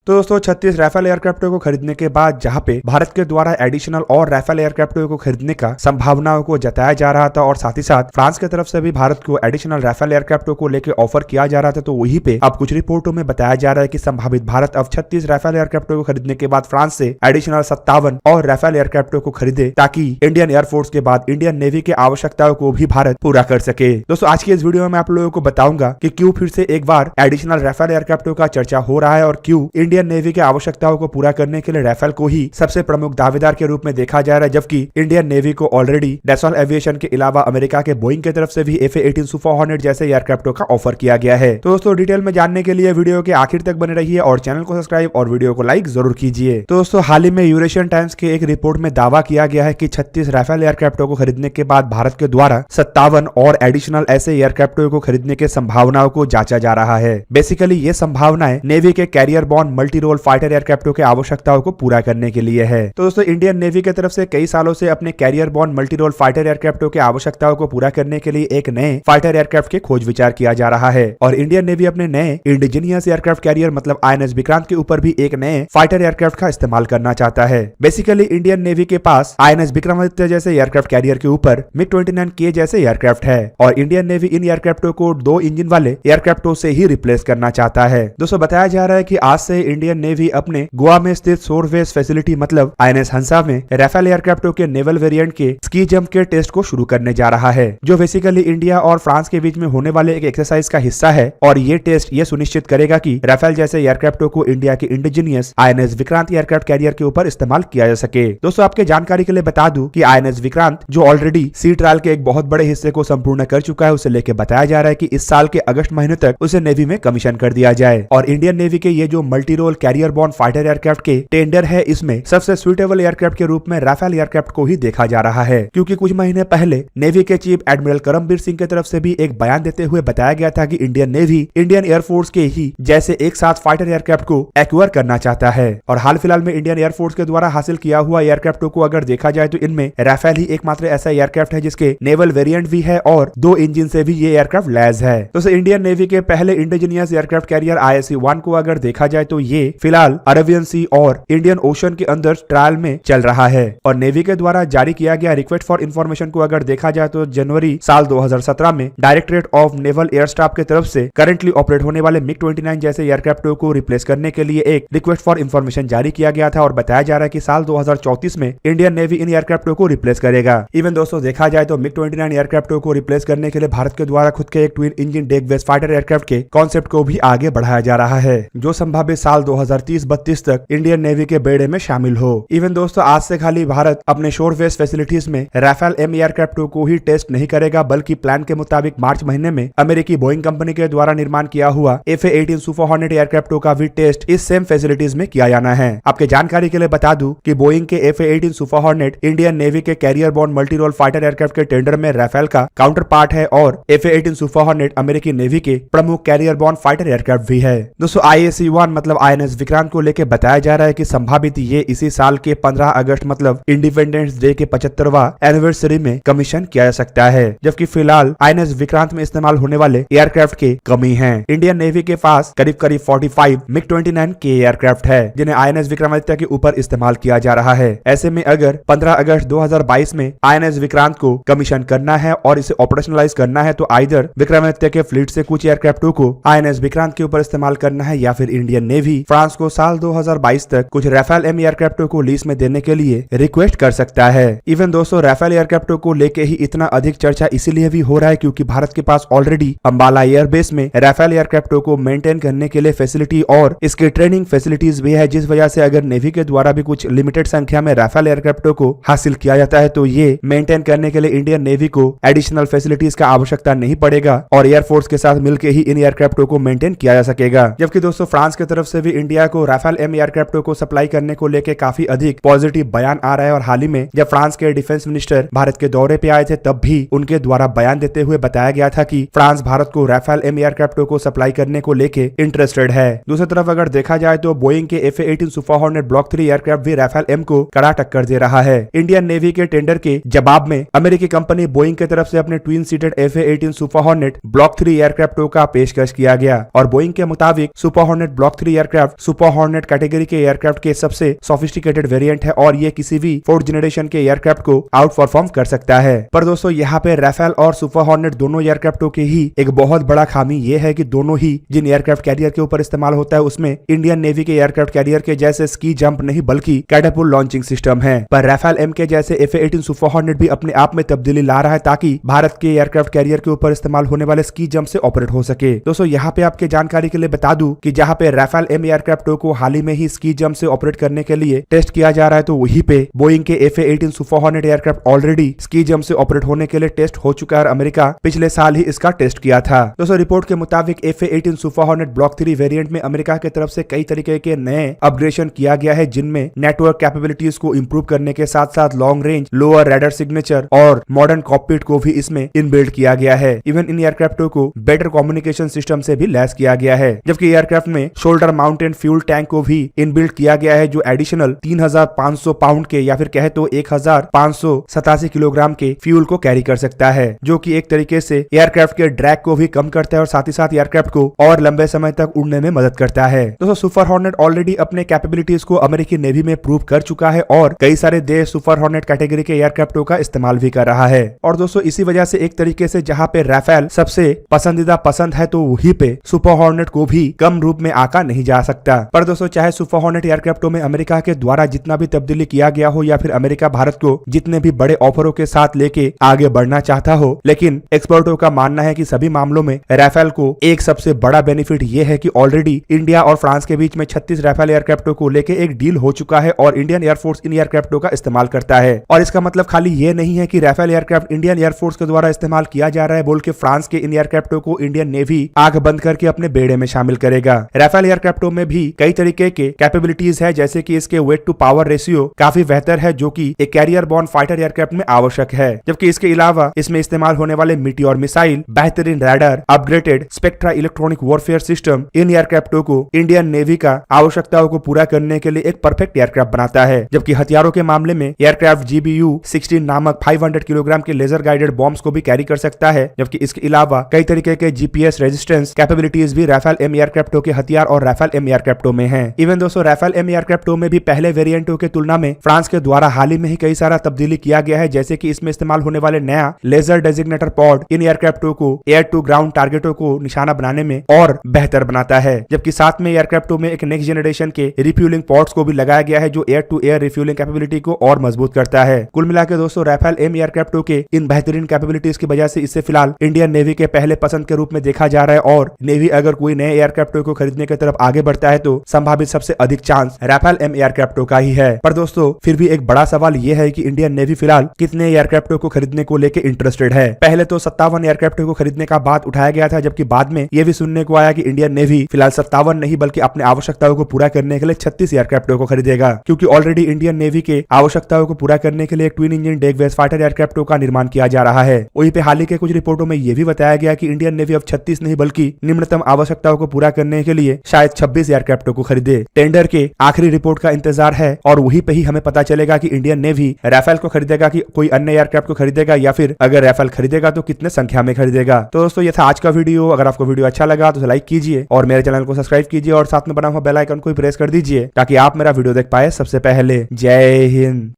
तो दोस्तों 36 Rafale aircraft को खरीदने के बाद जहां पे भारत के द्वारा एडिशनल और राफेल एयरक्राफ्ट को खरीदने का संभावनाओं को जताया जा रहा था और साथ ही साथ फ्रांस की तरफ से भी भारत को एडिशनल राफेल एयरक्राफ्ट को लेकर ऑफर किया जा रहा था, तो वहीं पे अब कुछ रिपोर्टों में बताया जा रहा है कि संभावित भारत अब 36 राफेल एयरक्राफ्ट को खरीदने के बाद फ्रांस से एडिशनल 57 और राफेल एयरक्राफ्ट को खरीदे ताकि इंडियन एयरफोर्स के बाद इंडियन नेवी की आवश्यकताओं को भी भारत पूरा कर सके। दोस्तों आज की इस वीडियो में आप लोगों को बताऊंगा कि क्यों फिर से एक बार एडिशनल राफेल एयरक्राफ्ट का चर्चा हो रहा है और क्यों इंडियन नेवी की आवश्यकताओं को पूरा करने के लिए राफेल को ही सबसे प्रमुख दावेदार के रूप में देखा जा रहा है, जबकि इंडियन नेवी को ऑलरेडी डैसॉल्ट एविएशन के अलावा अमेरिका के बोइंग की तरफ से भी F/A-18 सुपर हॉर्नेट जैसे एयरक्राफ्टों का ऑफर किया गया है। तो दोस्तों डिटेल में जानने के लिए वीडियो के आखिर तक बने रहिए और चैनल को सब्सक्राइब और वीडियो को लाइक जरूर कीजिए। तो दोस्तों हाल ही में यूरेशियन टाइम्स के एक रिपोर्ट में दावा किया गया है कि 36 राफेल एयरक्राफ्टों को खरीदने के बाद भारत के द्वारा 57 और एडिशनल ऐसे एयरक्राफ्टों को खरीदने के संभावनाओं को जांचा जा रहा है। बेसिकली ये संभावनाएं नेवी के carrier borne multi role fighter एयरक्राफ्टों के आवश्यकताओं को पूरा करने के लिए है। तो दोस्तों इंडियन नेवी की तरफ से कई सालों से अपने carrier borne multi role fighter एयरक्राफ्टों के आवश्यकताओं को पूरा करने के लिए एक नए फाइटर एयरक्राफ्ट के खोज विचार किया जा रहा है और इंडियन नेवी अपने नए इंडिजीनियस एयरक्राफ्ट कैरियर मतलब INS विक्रांत के ऊपर भी एक नए फाइटर एयरक्राफ्ट का इस्तेमाल करना चाहता है। बेसिकली इंडियन नेवी के पास INS विक्रमादित्य जैसे एयरक्राफ्ट कैरियर के ऊपर MiG-29K जैसे एयरक्राफ्ट है और इंडियन नेवी इन एयरक्राफ्टों को 2 इंजन वाले एयरक्राफ्टों से ही रिप्लेस करना चाहता है। दोस्तों बताया जा रहा है कि आज से इंडियन नेवी अपने गोवा में स्थित शोरवेस फैसिलिटी मतलब INS हंसा में राफेल एयरक्राफ्टों के नेवल वेरिएंट के स्की जंप के टेस्ट को शुरू करने जा रहा है, जो बेसिकली इंडिया और फ्रांस के बीच में होने वाले एक एक्सरसाइज का हिस्सा है और ये टेस्ट ये सुनिश्चित करेगा कि राफेल जैसे एयरक्राफ्टों को इंडिया के indigenous INS Vikrant aircraft carrier के ऊपर इस्तेमाल किया जा सके। दोस्तों आपके जानकारी के लिए बता दूं कि INS विक्रांत जो ऑलरेडी सी ट्रायल के एक बहुत बड़े हिस्से को संपूर्ण कर चुका है, उसे लेकर बताया जा रहा है कि इस साल के अगस्त महीने तक उसे नेवी में कमीशन कर दिया जाए और इंडियन नेवी के ये जो multi role carrier borne fighter aircraft के टेंडर है इसमें सबसे सुइटेबल एयरक्राफ्ट के रूप में राफेल एयरक्राफ्ट को ही देखा जा रहा है, क्योंकि कुछ महीने पहले नेवी के चीफ एडमिरल करमबीर सिंह की तरफ से भी एक बयान देते हुए बताया गया था कि इंडियन नेवी इंडियन एयरफोर्स के ही जैसे एक साथ फाइटर एयरक्राफ्ट को एक्वायर करना चाहता है और हाल फिलहाल में इंडियन एयरफोर्स के द्वारा हासिल किया हुआ एयरक्राफ्टों को अगर देखा जाए तो इनमें राफेल ही एकमात्र ऐसा एयरक्राफ्ट है जिसके नेवल वेरिएंट भी है और 2 इंजन से भी ये एयरक्राफ्ट लैस है। तो इंडियन नेवी के पहले इंडिजीनियस एयरक्राफ्ट कैरियर ISC-1 को अगर देखा जाए तो ये फिलहाल अरेबियन सी और इंडियन ओशन के अंदर ट्रायल में चल रहा है और नेवी के द्वारा जारी किया गया रिक्वेस्ट फॉर इंफॉर्मेशन को अगर देखा जाए तो जनवरी साल 2017 में directorate of naval air staff की तरफ से करंटली ऑपरेट होने वाले MiG-29 जैसे एयरक्राफ्टों को रिप्लेस करने के लिए एक रिक्वेस्ट फॉर इंफॉर्मेशन जारी किया गया था और बताया जा रहा है कि साल 2034 में इंडियन नेवी इन एयरक्राफ्टों को रिप्लेस करेगा। इवन दोस्तों देखा जाए तो MiG-29 एयरक्राफ्टों को रिप्लेस करने के लिए भारत के द्वारा खुद के एक twin engine deck based fighter aircraft के कॉन्सेप्ट को भी आगे बढ़ाया जा रहा है, जो संभावित साल 2030-32 तक इंडियन नेवी के बेड़े में शामिल हो। इवन दोस्तों आज से खाली भारत अपने शोरवेस फैसिलिटीज में राफेल M एयरक्राफ्टों को ही टेस्ट नहीं करेगा, बल्कि प्लान के मुताबिक मार्च महीने में अमेरिकी बोइंग कंपनी के द्वारा निर्माण किया हुआ F/A-18 सुपर हॉर्नेट एयरक्राफ्टों का भी टेस्ट इस सेम फैसिलिटीज में किया जाना है। आपके जानकारी के लिए बता दूं कि बोइंग के F/A-18 super Hornet Indian navy के carrier borne multi role fighter aircraft के टेंडर में राफेल का काउंटर पार्ट है और F/A-18 सुपर हॉर्नेट अमेरिकी नेवी के प्रमुख कैरियर बॉर्न फाइटर एयरक्राफ्ट भी है। दोस्तों ISC-1 मतलब INS विक्रांत को लेकर बताया जा रहा है कि संभावित ये इसी साल के 15 अगस्त मतलब इंडिपेंडेंस डे के 75वां एनिवर्सरी में कमीशन किया जा सकता है, जबकि फिलहाल INS विक्रांत में इस्तेमाल होने वाले एयरक्राफ्ट की कमी है। इंडियन नेवी के पास करीब 45 MiG-29K एयरक्राफ्ट है जिन्हें INS विक्रमादित्य के ऊपर इस्तेमाल किया जा रहा है। ऐसे में अगर 15 अगस्त 2022 में INS विक्रांत को कमीशन करना है और इसे ऑपरेशनलाइज करना है तो आइदर विक्रमादित्य के फ्लीट से कुछ एयरक्राफ्टों को INS विक्रांत के ऊपर इस्तेमाल करना है या फिर इंडियन नेवी फ्रांस को साल 2022 तक कुछ राफेल M एयरक्राफ्टों को लीज में देने के लिए रिक्वेस्ट कर सकता है। इवन दोस्तों राफेल एयरक्राफ्टों को लेके ही इतना अधिक चर्चा इसीलिए भी हो रहा है क्योंकि भारत के पास ऑलरेडी अंबाला एयरबेस में राफेल एयरक्राफ्टों को मेंटेन करने के लिए फैसिलिटी और इसके ट्रेनिंग फैसिलिटीज भी है, जिस वजह से अगर नेवी के द्वारा भी कुछ लिमिटेड संख्या में राफेल एयरक्राफ्टों को हासिल किया जाता है तो ये मेंटेन करने के लिए इंडियन नेवी को एडिशनल फैसिलिटीज का आवश्यकता नहीं पड़ेगा और एयरफोर्स के साथ मिलकर ही इन एयरक्राफ्टों को मेंटेन किया जा सकेगा। जबकि दोस्तों फ्रांस की तरफ से भी इंडिया को राफेल M एयरक्राफ्टों को सप्लाई करने को लेकर काफी अधिक पॉजिटिव बयान आ रहा है और हाल ही में जब फ्रांस के डिफेंस मिनिस्टर भारत के दौरे पे आए थे तब भी उनके द्वारा बयान देते हुए बताया गया था कि फ्रांस भारत को राफेल M एयरक्राफ्टों को सप्लाई करने को लेकर इंटरेस्टेड है। दूसरी तरफ अगर देखा जाए तो बोइंग के F/A-18 super hornet block 3 aircraft भी राफेल M को कड़ा टक्कर दे रहा है। इंडियन नेवी के टेंडर के जवाब में अमेरिकी कंपनी बोइंग की तरफ से अपने twin seated F/A-18 super hornet block 3 एयरक्राफ्टों का पेशकश किया गया और बोइंग के मुताबिक super hornet block 3 aircraft aircraft super hornet category के एयरक्राफ्ट के सबसे सोफिस्टिकेटेड वेरिएंट है और ये किसी भी फोर्थ जनरेशन के एयरक्राफ्ट को आउट परफॉर्म कर सकता है। पर दोस्तों यहाँ पे राफेल और सुपर हॉर्नेट दोनों एयरक्राफ्टों के ही एक बहुत बड़ा खामी ये है कि दोनों ही जिन एयरक्राफ्ट कैरियर के ऊपर इस्तेमाल होता है उसमें इंडियन नेवी के एयरक्राफ्ट कैरियर के जैसे स्की जंप नहीं बल्कि कैटापुल लॉन्चिंग सिस्टम है। पर राफेल एम के जैसे F-18 सुपर हॉर्नेट भी अपने आप में तब्दीली ला रहा है ताकि भारत के एयरक्राफ्ट कैरियर के ऊपर इस्तेमाल होने वाले स्की जंप से ऑपरेट हो सके। दोस्तों यहाँ पे आपके जानकारी के लिए बता दूं कि जहाँ पे राफेल एम एयरक्राफ्टों को हाल ही में ही स्की जंप से ऑपरेट करने के लिए टेस्ट किया जा रहा है, तो वहीं पे बोइंग के F-18 super hornet aircraft already ski jump से ऑपरेट होने के लिए टेस्ट हो चुका है और अमेरिका पिछले साल ही इसका टेस्ट किया था। दोस्तों रिपोर्ट के मुताबिक F-18 super hornet block 3 variant में अमेरिका की तरफ से कई तरीके के नए अपग्रेडेशन किया गया है जिनमें नेटवर्क कैपेबिलिटीज को इंप्रूव करने के साथ साथ long range lower radar signature और मॉडर्न कॉकपिट को भी इसमें इनबिल्ड किया गया है। इवन इन एयरक्राफ्टों को बेटर कम्युनिकेशन सिस्टम से भी लैस किया गया है, जबकि एयरक्राफ्ट में शोल्डर माउंटेड फ्यूल टैंक को भी इनबिल्ड किया गया है जो एडिशनल 3500 पाउंड के या फिर कहे तो 1587 किलोग्राम के फ्यूल को कैरी कर सकता है, जो कि एक तरीके से एयरक्राफ्ट के ड्रैग को भी कम करता है और साथ ही साथ एयरक्राफ्ट को और लंबे समय तक उड़ने में मदद करता है। दोस्तों सुपर हॉर्नेट ऑलरेडी अपने कैपेबिलिटीज को अमेरिकी नेवी में प्रूव कर चुका है और कई सारे देश सुपर हॉर्नेट कैटेगरी के एयरक्राफ्टों का इस्तेमाल भी कर रहा है। और दोस्तों इसी वजह से एक तरीके से जहां पे राफेल सबसे पसंदीदा पसंद है तो वहीं पे सुपर हॉर्नेट को भी कम रूप में आका नहीं जा सकता। पर दोस्तों चाहे सुपर हॉर्नेट एयरक्राफ्टों में अमेरिका के द्वारा जितना भी तब्दीली किया गया हो या फिर अमेरिका भारत को जितने भी बड़े ऑफरों के साथ लेके आगे बढ़ना चाहता हो, लेकिन एक्सपर्टों का मानना है कि सभी मामलों में राफेल को एक सबसे बड़ा बेनिफिट ये है कि ऑलरेडी इंडिया और फ्रांस के बीच में 36 राफेल एयरक्राफ्टों को लेके एक डील हो चुका है और इंडियन एयरफोर्स इन एयरक्राफ्टों का इस्तेमाल करता है। और इसका मतलब खाली ये नहीं है कि राफेल एयरक्राफ्ट इंडियन एयरफोर्स के द्वारा इस्तेमाल किया जा रहा है बोल के फ्रांस के इन एयरक्राफ्टों को इंडियन नेवी आंख बंद करके अपने बेड़े में शामिल करेगा। राफेल एयरक्राफ्टों में भी कई तरीके के कैपेबिलिटीज है, जैसे कि इसके वेट टू पावर रेशियो काफी बेहतर है जो कि एक कैरियर बॉर्न फाइटर एयरक्राफ्ट में आवश्यक है, जबकि इसके अलावा इसमें इस्तेमाल होने वाले मीटियोर मिसाइल, बेहतरीन radar, upgraded Spectra electronic warfare system इन एयरक्राफ्टों को इंडियन नेवी का आवश्यकताओं को पूरा करने के लिए एक परफेक्ट एयरक्राफ्ट बनाता है। जबकि हथियारों के मामले में एयरक्राफ्ट GBU-16 नामक 500 किलोग्राम के लेजर गाइडेड बॉम्ब्स को भी कैरी कर सकता है, जबकि इसके अलावा कई तरीके के GPS रेजिस्टेंस कैपेबिलिटीज भी राफेल एम एयरक्राफ्टों के हथियार और राफेल एम एयरक्राफ्टों में हैं। इवन दोस्तों राफेल एम एयरक्राफ्टों में भी पहले वेरिएंटों के तुलना में फ्रांस के द्वारा हाल ही में ही कई सारा तब्दीली किया गया है, जैसे कि इसमें इस्तेमाल होने वाले नया लेजर डेजिग्नेटर पॉड इन एयरक्राफ्टों को एयर टू ग्राउंड टारगेटों को निशाना बनाने में और बेहतर बनाता है, जबकि साथ में एयरक्राफ्टों में एक नेक्स्ट जनरेशन के रिफ्यूलिंग पॉड्स को भी लगाया गया है जो air to air refuelling capability को और मजबूत करता है। कुल मिलाकर दोस्तों राफेल एम एयरक्राफ्टों के इन बेहतरीन कैपेबिलिटीज की वजह से इसे फिलहाल इंडियन नेवी के पहले पसंद के रूप में देखा जा रहा है और नेवी अगर कोई नए एयरक्राफ्टों को खरीदने की तरफ आगे बढ़ता है तो संभावित सबसे अधिक चांस राफेल एम एयरक्राफ्टों का ही है। पर दोस्तों फिर भी एक बड़ा सवाल यह है कि इंडियन नेवी फिलहाल कितने एयरक्राफ्टों को खरीदने को लेकर इंटरेस्टेड है। पहले तो 57 एयरक्राफ्टों को खरीदने का बात उठाया गया था, जबकि बाद में यह भी सुनने को आया कि इंडियन नेवी फिलहाल 57 नहीं बल्कि अपने आवश्यकताओं को पूरा करने के लिए 36 एयरक्राफ्टों को खरीदेगा, क्योंकि ऑलरेडी इंडियन नेवी के आवश्यकताओं को पूरा करने के लिए ट्विन इंजन डेक फाइटर एयरक्राफ्टों का निर्माण किया जा रहा है। वहीं पे हाल ही के कुछ रिपोर्टों में यह भी बताया गया कि इंडियन नेवी अब 36 नहीं बल्कि निम्नतम आवश्यकताओं को पूरा करने के लिए शायद 26 एयरक्राफ्टों को खरीदे। टेंडर के आखिरी रिपोर्ट का इंतजार है और वहीं पे ही हमें पता चलेगा कि इंडियन नेवी राफेल को खरीदेगा कि कोई अन्य एयरक्राफ्ट को खरीदेगा, या फिर अगर राफेल खरीदेगा तो कितने संख्या में खरीदेगा। तो दोस्तों ये था आज का वीडियो। अगर आपको वीडियो अच्छा लगा तो लाइक कीजिए और मेरे चैनल को सब्सक्राइब कीजिए और साथ में बना हुआ बेल आइकन को प्रेस कर दीजिए ताकि आप मेरा वीडियो देख पाए सबसे पहले। जय हिंद।